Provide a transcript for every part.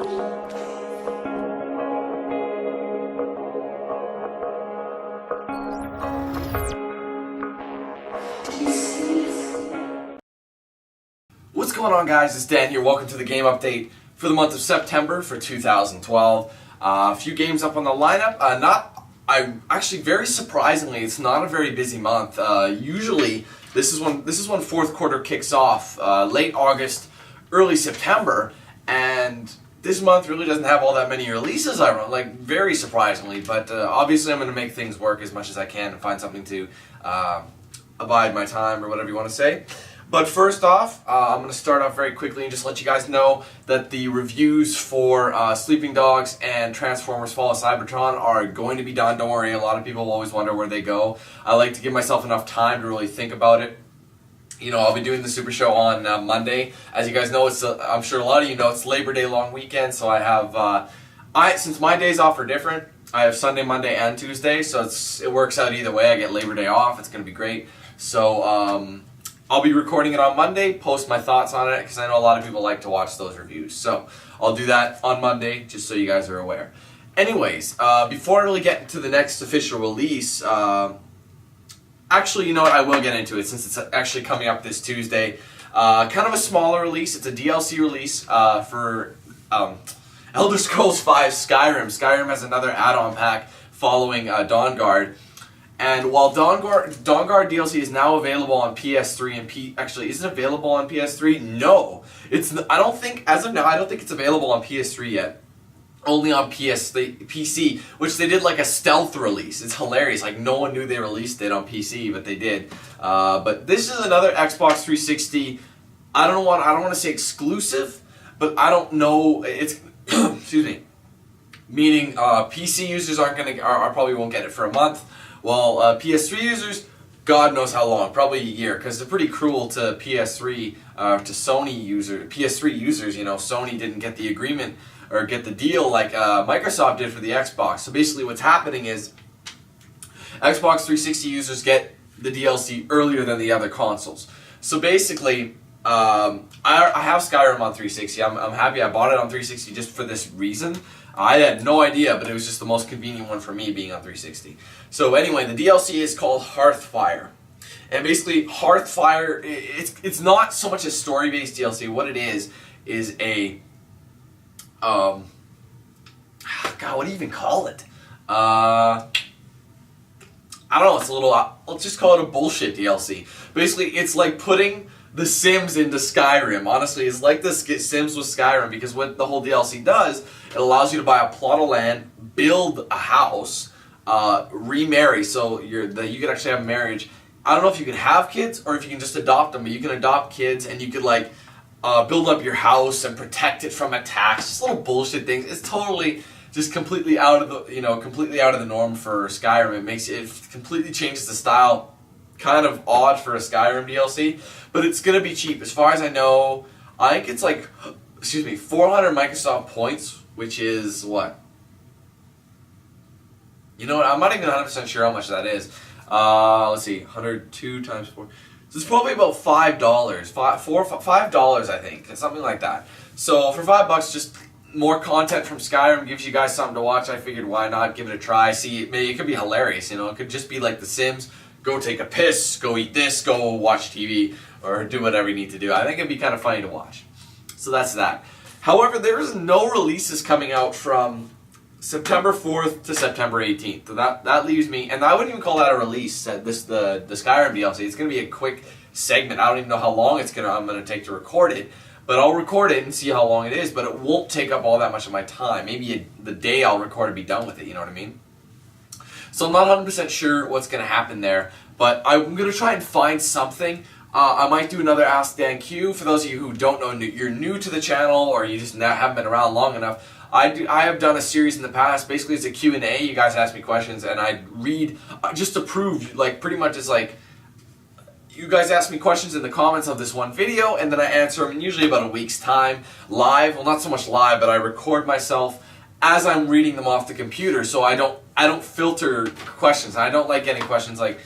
What's going on, guys? It's Dan here. Welcome to the game update for the month of September for 2012. A few games up on the lineup. Actually, very surprisingly, it's not a very busy month. Usually, this is when fourth quarter kicks off, late August, early September, and this month really doesn't have all that many releases. Very surprisingly, but obviously, I'm going to make things work as much as I can and find something to abide my time or whatever you want to say. But first off, I'm going to start off very quickly and just let you guys know that the reviews for Sleeping Dogs and Transformers Fall of Cybertron are going to be done. Don't worry, a lot of people always wonder where they go. I like to give myself enough time to really think about it. You know, I'll be doing the Super Show on Monday. As you guys know, I'm sure a lot of you know, it's Labor Day long weekend, so I have, since my days off are different, I have Sunday, Monday, and Tuesday, so it works out either way. I get Labor Day off. It's going to be great. So, I'll be recording it on Monday, post my thoughts on it, because I know a lot of people like to watch those reviews. So I'll do that on Monday, just so you guys are aware. Anyways, before I really get into the next official release, actually, you know what, I will get into it since it's actually coming up this Tuesday. Kind of a smaller release. It's a DLC release for Elder Scrolls V Skyrim. Skyrim has another add-on pack following Dawnguard. And while Dawnguard DLC is now available on PS3 and actually, is it available on PS3? No, I don't think as of now. I don't think it's available on PS3 yet. Only on PC, which they did like a stealth release. It's hilarious. Like no one knew they released it on PC, but they did. But this is another Xbox 360. I don't want to say exclusive, but I don't know. It's excuse me. Meaning PC users are probably won't get it for a month. Well, PS3 users, God knows how long, probably a year, because they're pretty cruel to PS3 PS3 users. You know, Sony didn't get the agreement or get the deal like Microsoft did for the Xbox. So basically, what's happening is Xbox 360 users get the DLC earlier than the other consoles. So basically, I have Skyrim on 360. I'm happy I bought it on 360 just for this reason. I had no idea, but it was just the most convenient one for me being on 360. So anyway, the DLC is called Hearthfire. And basically, Hearthfire, it's not so much a story-based DLC. What it is a... God, what do you even call it? I don't know, it's a little... let's just call it a bullshit DLC. Basically, it's like putting The Sims into Skyrim. Honestly, it's like the Sims with Skyrim, because what the whole DLC does, it allows you to buy a plot of land, build a house, remarry, so you could actually have marriage. I don't know if you can have kids or if you can just adopt them, but you can adopt kids and you could like build up your house and protect it from attacks. Just little bullshit things. It's totally just completely out of the norm for Skyrim. It completely changes the style. Kind of odd for a Skyrim DLC, but it's gonna be cheap. As far as I know, I think it's like, 400 Microsoft points, which is what? You know what? I'm not even 100% sure how much that is. Let's see, 102 times 4. So it's probably about $5. $5, I think. It's something like that. So for $5, just more content from Skyrim gives you guys something to watch. I figured why not give it a try. See, maybe it could be hilarious. You know, it could just be like The Sims. Go take a piss, go eat this, go watch TV, or do whatever you need to do. I think it'd be kind of funny to watch. So that's that. However, there is no releases coming out from September 4th to September 18th. So that leaves me, and I wouldn't even call that a release. The Skyrim DLC. It's going to be a quick segment. I don't even know how long I'm going to take to record it. But I'll record it and see how long it is, but it won't take up all that much of my time. Maybe the day I'll record and be done with it, you know what I mean? So I'm not 100% sure what's going to happen there, but I'm going to try and find something. I might do another Ask Dan Q. For those of you who don't know, you're new to the channel or you just haven't been around long enough, I have done a series in the past. Basically, it's a Q&A. You guys ask me questions, and I read just to prove, like, pretty much it's like, you guys ask me questions in the comments of this one video, and then I answer them in usually about a week's time, live. Well, not so much live, but I record myself as I'm reading them off the computer, so I don't filter questions. I don't like getting questions like,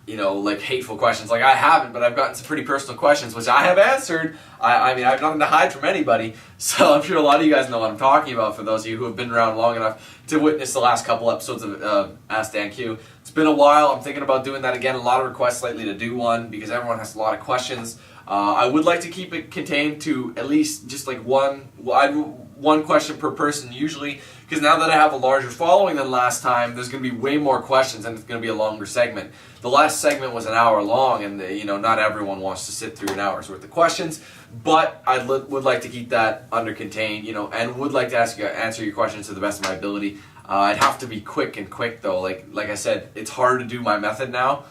like hateful questions. Like I haven't, but I've gotten some pretty personal questions, which I have answered. I mean, I have nothing to hide from anybody. So I'm sure a lot of you guys know what I'm talking about, for those of you who have been around long enough to witness the last couple episodes of Ask DanQ. It's been a while. I'm thinking about doing that again. A lot of requests lately to do one because everyone has a lot of questions. I would like to keep it contained to at least just like one question per person usually, because now that I have a larger following than last time, there's going to be way more questions and it's going to be a longer segment. The last segment was an hour long, and not everyone wants to sit through an hour's worth of questions, but I would like to keep that under contained, and would like to answer your questions to the best of my ability. I'd have to be quick though. Like I said, it's hard to do my method now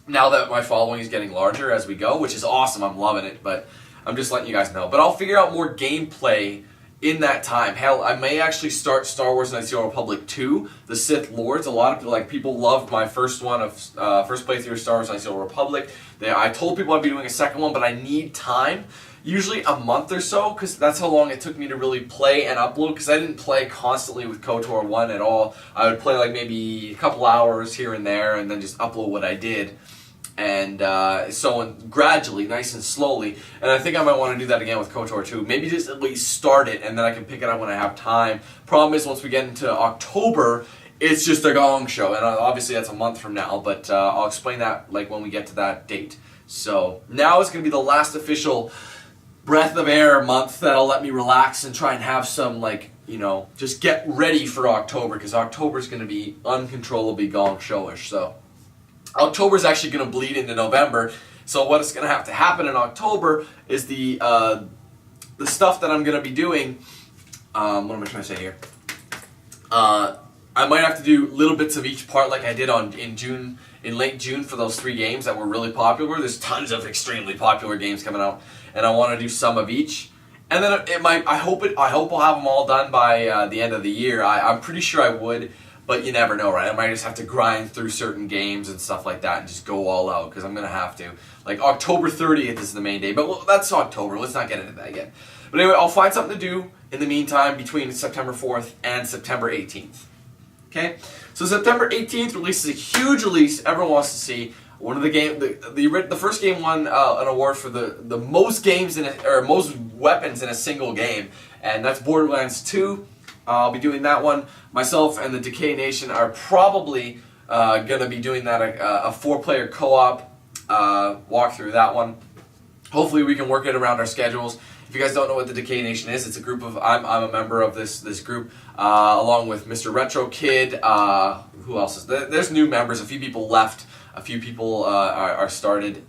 that my following is getting larger as we go, which is awesome. I'm loving it, but I'm just letting you guys know. But I'll figure out more gameplay in that time. Hell, I may actually start Star Wars Knights of the Old Republic 2, The Sith Lords. A lot of people loved my first one of first playthrough of Star Wars Knights of the Old Republic. I told people I'd be doing a second one, but I need time. Usually a month or so, because that's how long it took me to really play and upload, because I didn't play constantly with KOTOR 1 at all. I would play like maybe a couple hours here and there, and then just upload what I did. And so gradually, nice and slowly, and I think I might want to do that again with KOTOR 2. Maybe just at least start it, and then I can pick it up when I have time. Problem is, once we get into October, it's just a gong show, and obviously that's a month from now, but I'll explain that like when we get to that date. So now is going to be the last official breath of air month that'll let me relax and try and have some just get ready for October, because October is going to be uncontrollably gong showish. So October is actually going to bleed into November. So what is going to have to happen in October is the stuff that I'm going to be doing. What am I trying to say here? I might have to do little bits of each part, like I did in late June for those 3 games that were really popular. There's tons of extremely popular games coming out, and I want to do some of each. And then I hope I'll have them all done by the end of the year. I'm pretty sure I would. But you never know, right? I might just have to grind through certain games and stuff like that and just go all out, because I'm going to have to. Like October 30th is the main day, but that's October. Let's not get into that again. But anyway, I'll find something to do in the meantime between September 4th and September 18th. Okay? So September 18th releases a huge release everyone wants to see. One of the game, the first game won an award for the most games most weapons in a single game, and that's Borderlands 2. I'll be doing that one. Myself and the Decay Nation are probably going to be doing that, a 4-player co-op walk through that one. Hopefully we can work it around our schedules. If you guys don't know what the Decay Nation is, it's a group of, I'm a member of this group, along with Mr. Retro Kid. Who else is there? There's new members. A few people left. A few people are started.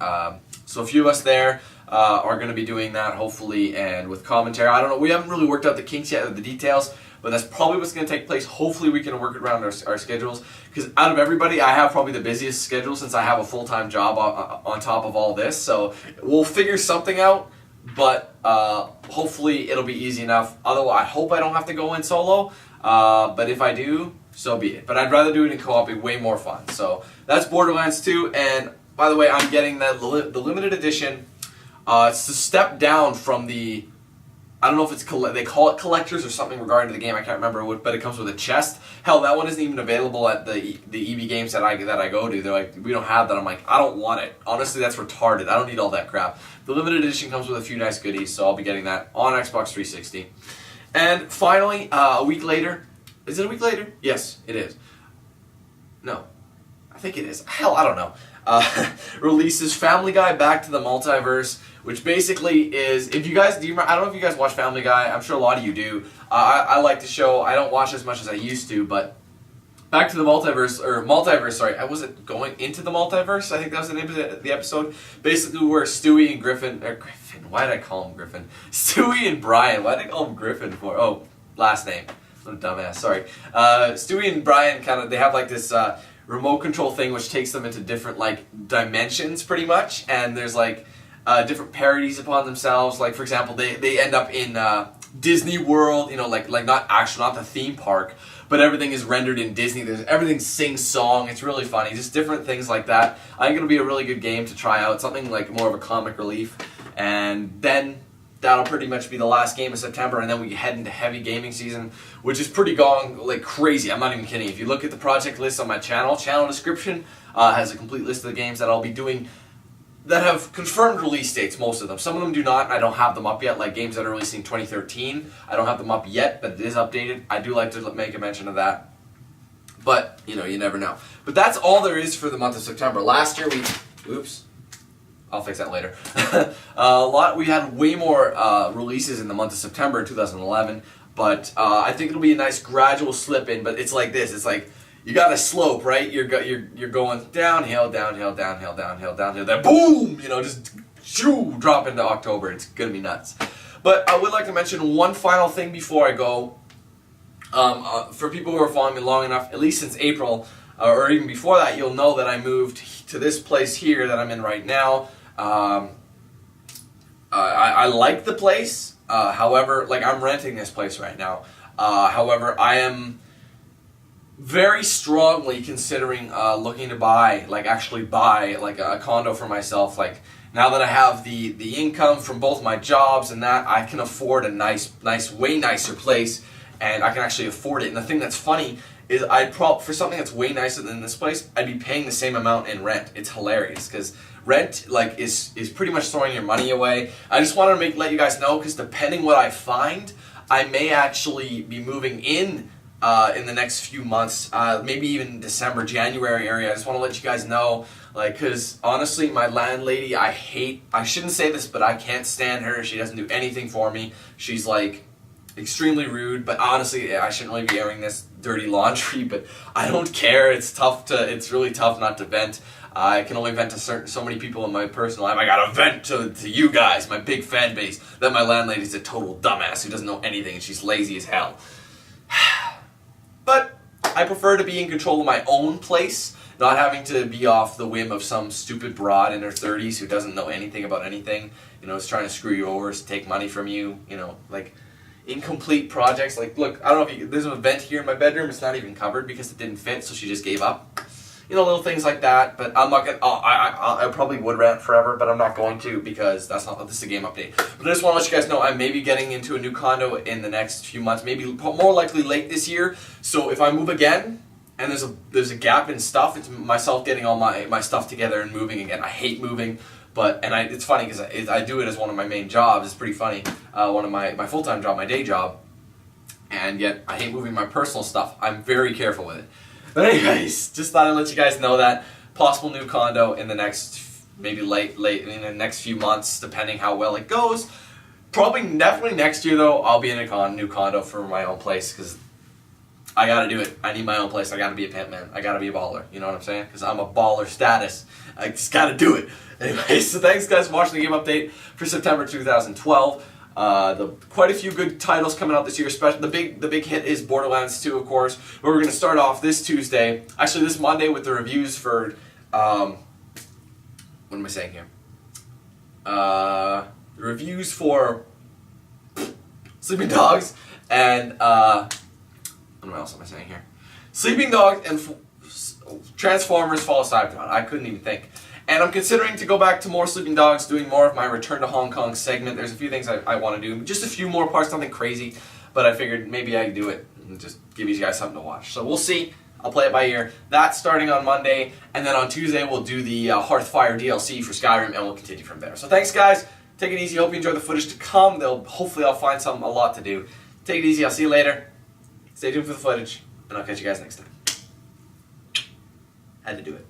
So a few of us there are going to be doing that, hopefully, and with commentary. I don't know. We haven't really worked out the kinks yet, the details, but that's probably what's going to take place. Hopefully we can work it around our schedules, because out of everybody, I have probably the busiest schedule since I have a full-time job on top of all this. So we'll figure something out, but hopefully it'll be easy enough. Otherwise, I hope I don't have to go in solo, but if I do, so be it. But I'd rather do it in co-op. It'd be way more fun. So that's Borderlands 2, and by the way, I'm getting the limited edition. It's a step down from the, I don't know if it's, they call it collectors or something regarding to the game, I can't remember what, but it comes with a chest. Hell, that one isn't even available at the EB games that I go to. They're like, we don't have that. I'm like, I don't want it. Honestly, that's retarded. I don't need all that crap. The limited edition comes with a few nice goodies, so I'll be getting that on Xbox 360. And finally, a week later, is it a week later? Yes, it is. No, I think it is. Hell, I don't know. Releases Family Guy Back to the Multiverse, which basically is, if you guys, I don't know if you guys watch Family Guy, I'm sure a lot of you do. I like the show. I don't watch as much as I used to, but Back to the Multiverse, sorry, I wasn't going into the Multiverse, I think that was the name of the episode. Basically where Stewie and Griffin, why did I call him Griffin? Stewie and Brian, why did I call him Griffin for? Oh, last name. What a dumbass, sorry. Stewie and Brian they have like this remote control thing which takes them into different like dimensions pretty much, and there's like different parodies upon themselves. Like for example, they end up in Disney World, like not the theme park, but everything is rendered in Disney. Everything sings song. It's really funny. Just different things like that. I think it'll be a really good game to try out. Something like more of a comic relief. And then that'll pretty much be the last game of September, and then we head into heavy gaming season, which is pretty like crazy. I'm not even kidding. If you look at the project list on my channel description has a complete list of the games that I'll be doing that have confirmed release dates, most of them. Some of them do not, and I don't have them up yet, like games that are releasing 2013. I don't have them up yet, but it is updated. I do like to make a mention of that. But, you know, you never know. But that's all there is for the month of September. Last year oops. I'll fix that later. We had way more releases in the month of September in 2011, but I think it'll be a nice gradual slip in, but it's like this. It's like, you got a slope, right? You're going downhill, downhill, downhill, downhill, downhill, then boom, you know, just shoo, drop into October. It's gonna be nuts. But I would like to mention one final thing before I go. For people who are following me long enough, at least since April, or even before that, you'll know that I moved to this place here that I'm in right now. I like the place. However, like, I'm renting this place right now. However, I am very strongly considering looking to actually buy like a condo for myself. Like, now that I have the income from both my jobs and that, I can afford a nice, way nicer place, and I can actually afford it. And the thing that's funny is for something that's way nicer than this place, I'd be paying the same amount in rent. It's hilarious because rent like is pretty much throwing your money away. I just wanted to let you guys know, because depending what I find, I may actually be moving in the next few months, maybe even December, January area. I just want to let you guys know, like, because honestly, my landlady, I shouldn't say this, but I can't stand her. She doesn't do anything for me. She's like extremely rude, but honestly, I shouldn't really be airing this dirty laundry, but I don't care. It's really tough not to vent. I can only vent to so many people in my personal life. I gotta vent to you guys, my big fan base, that my landlady's a total dumbass who doesn't know anything, and she's lazy as hell. But I prefer to be in control of my own place, not having to be off the whim of some stupid broad in her 30s who doesn't know anything about anything, you know, is trying to screw you over, is take money from you, you know, like incomplete projects. Like, look, I don't know if there's an vent here in my bedroom, it's not even covered because it didn't fit, so she just gave up. You know, little things like that, but I'm not gonna, I probably would rant forever, but I'm not going to, because this is a game update. But I just want to let you guys know I may be getting into a new condo in the next few months, maybe more likely late this year. So if I move again, and there's a gap in stuff, it's myself getting all my stuff together and moving again. I hate moving, but, it's funny because I do it as one of my main jobs. It's pretty funny, one of my full-time job, my day job, and yet I hate moving my personal stuff. I'm very careful with it. But anyways, just thought I'd let you guys know that possible new condo in the next, maybe late in the next few months, depending how well it goes. Definitely next year though, I'll be in a new condo for my own place, because I gotta do it. I need my own place. I gotta be a pimp, man. I gotta be a baller. You know what I'm saying? Because I'm a baller status. I just gotta do it. Anyways, so thanks guys for watching the game update for September 2012. Quite a few good titles coming out this year. Especially the big hit is Borderlands 2, of course. Where we're going to start off this Tuesday, actually this Monday, with the reviews for what am I saying here? The reviews for Sleeping Dogs and what else am I saying here? Sleeping Dogs and Transformers: Fall of Cybertron. I couldn't even think. And I'm considering to go back to more Sleeping Dogs, doing more of my Return to Hong Kong segment. There's a few things I want to do. Just a few more parts, nothing crazy. But I figured maybe I'd do it and just give you guys something to watch. So we'll see. I'll play it by ear. That's starting on Monday. And then on Tuesday, we'll do the Hearthfire DLC for Skyrim, and we'll continue from there. So thanks, guys. Take it easy. Hope you enjoy the footage to come. Hopefully I'll find a lot to do. Take it easy. I'll see you later. Stay tuned for the footage, and I'll catch you guys next time. Had to do it.